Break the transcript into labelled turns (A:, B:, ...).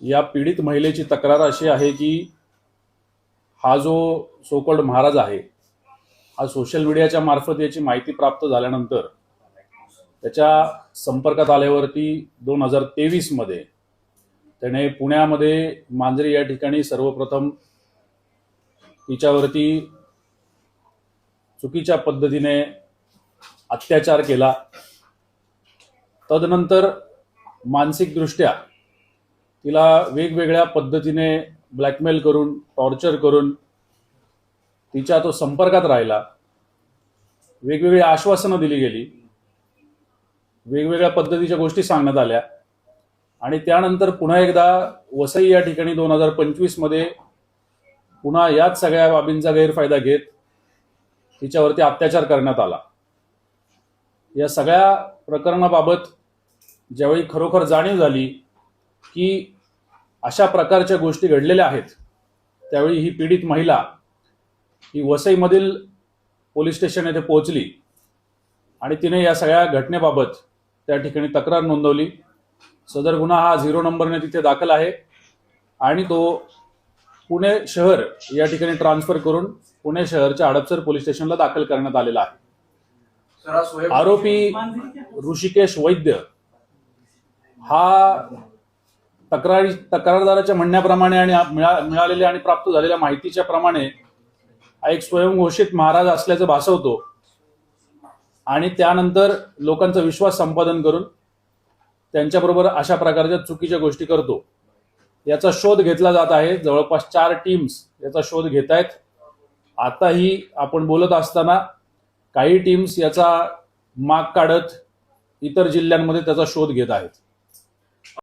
A: या पीडित महिलेची तक्रार अशी आहे की हा जो सोकॉल्ड महाराज आहे हा सोशल मीडियाच्या मार्फत याची माहिती प्राप्त झाल्यानंतर त्याच्या संपर्कात आल्यावरती 2023 मध्ये त्याने पुण्यामध्ये मांजरी या ठिकाणी सर्वप्रथम तिच्यावरती चुकीच्या पद्धतीने अत्याचार केला। तदनंतर मानसिकदृष्ट्या तिला वेगवेगळ्या पद्धतीने ब्लॅकमेल करून टॉर्चर करून तिच्या तो संपर्कात राहिला। वेगवेगळी आश्वासनं दिली गेली, वेगवेगळ्या पद्धतीच्या गोष्टी सांगण्यात आल्या आणि त्यानंतर पुन्हा एकदा वसई या ठिकाणी 2025 मध्ये पुन्हा याच सगळ्या बाबींचा गैरफायदा घेत तिच्यावरती अत्याचार करण्यात आला। या सगळ्या प्रकरणाबाबत ज्यावेळी खरोखर जाणीव झाली की अशा प्रकारच्या गोष्टी घडलेल्या आहेत, त्यावेळी ही पीडित महिला ही वसईमधील पोलीस स्टेशन येथे पोहोचली आणि तिने या सगळ्या घटनेबाबत त्या ठिकाणी तक्रार नोंदवली। सदर गुन्हा हा 0 नंबरने तिथे दाखल आहे आणि तो पुणे शहर या ठिकाणी ट्रान्सफर करून पुणे शहरच्या हडपसर पोलीस स्टेशनला दाखल करण्यात आलेला आहे। आरोपी ऋषिकेश वैद्य हा तक्रारदाराच्या म्हणण्याप्रमाणे आणि मिळालेल्या आणि प्राप्त झालेल्या माहितीच्या प्रमाणे हा एक स्वयंघोषित महाराज असल्याचं भासवतो आणि त्यानंतर लोकांचा विश्वास संपादन करून त्यांच्याबरोबर अशा प्रकारच्या चुकीच्या गोष्टी करतो। याचा शोध घेतला जात आहे। जवळपास 4 टीम्स याचा शोध घेत आहेत। आताही आपण बोलत असताना काही टीम्स याचा माग काढत इतर जिल्ह्यांमध्ये त्याचा शोध घेत आहेत।